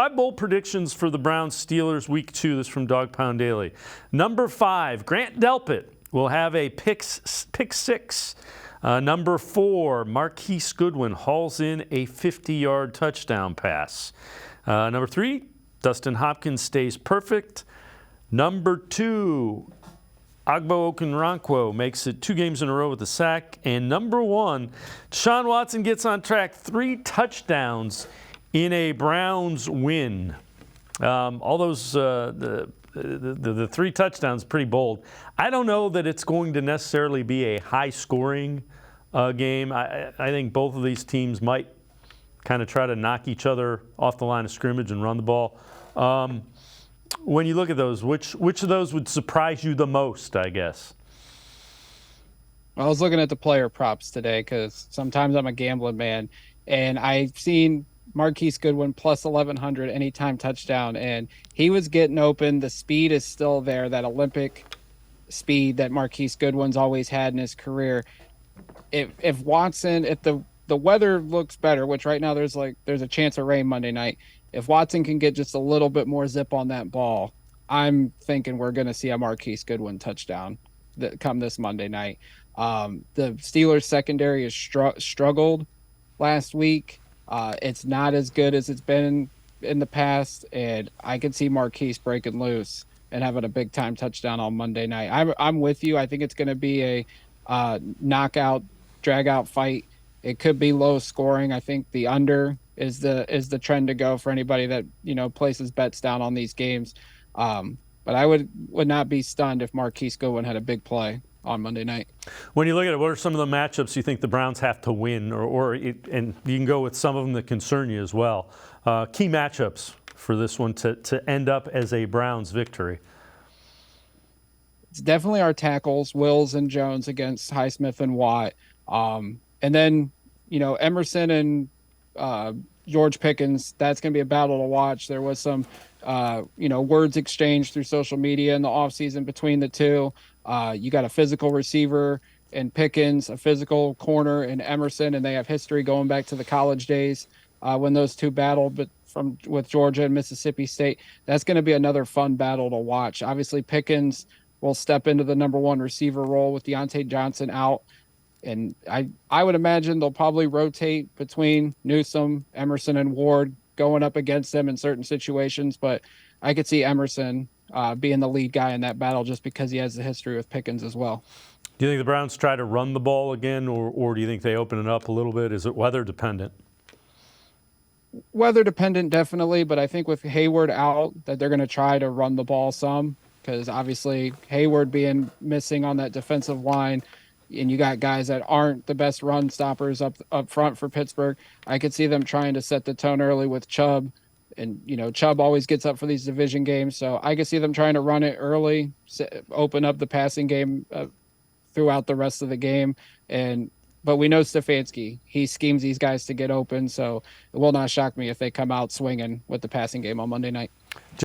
5 bold predictions for the Browns-Steelers Week 2. This from Dawg Pound Daily. Number 5, Grant Delpit will have a pick 6. Number 4, Marquise Goodwin hauls in a 50-yard touchdown pass. Number 3, Dustin Hopkins stays perfect. Number 2, Agbo Okunrankwo makes it 2 games in a row with a sack. And number 1, Deshaun Watson gets on track, 3 touchdowns in a Browns win. All those, the 3 touchdowns, pretty bold. I don't know that it's going to necessarily be a high-scoring game. I think both of these teams might kind of try to knock each other off the line of scrimmage and run the ball. When you look at those, which of those would surprise you the most, I guess? I was looking at the player props today because sometimes I'm a gambling man, and I've seen Marquise Goodwin plus 1,100 anytime touchdown, and he was getting open. The speed is still there, that Olympic speed that Marquise Goodwin's always had in his career. If Watson, if the weather looks better, which right now there's a chance of rain Monday night, if Watson can get just a little bit more zip on that ball, I'm thinking we're going to see a Marquise Goodwin touchdown that come this Monday night. The Steelers secondary has struggled last week. It's not as good as it's been in the past, and I could see Marquise breaking loose and having a big-time touchdown on Monday night. I'm with you. I think it's going to be a knockout, drag-out fight. It could be low scoring. I think the under is the trend to go for anybody that places bets down on these games. But I would not be stunned if Marquise Goodwin had a big play on Monday night. When you look at it, what are some of the matchups you think the Browns have to win, and you can go with some of them that concern you as well? Key matchups for this one to end up as a Browns victory. It's definitely our tackles, Wills and Jones against Highsmith and Watt. And then, Emerson and George Pickens, that's going to be a battle to watch. There was some, words exchanged through social media in the offseason between the two. You got a physical receiver in Pickens, a physical corner in Emerson, and they have history going back to the college days when those two battled with Georgia and Mississippi State. That's going to be another fun battle to watch. Obviously, Pickens will step into the number 1 receiver role with Deontay Johnson out. And I would imagine they'll probably rotate between Newsome, Emerson, and Ward going up against them in certain situations. But I could see Emerson being the lead guy in that battle just because he has the history with Pickens as well. Do you think the Browns try to run the ball again, or do you think they open it up a little bit? Is it weather dependent? Weather dependent, definitely. But I think with Hayward out, that they're going to try to run the ball some, because obviously Hayward being missing on that defensive line, and you got guys that aren't the best run stoppers up front for Pittsburgh. I could see them trying to set the tone early with Chubb. And, Chubb always gets up for these division games. So I could see them trying to run it early, open up the passing game throughout the rest of the game. But we know Stefanski. He schemes these guys to get open. So it will not shock me if they come out swinging with the passing game on Monday night.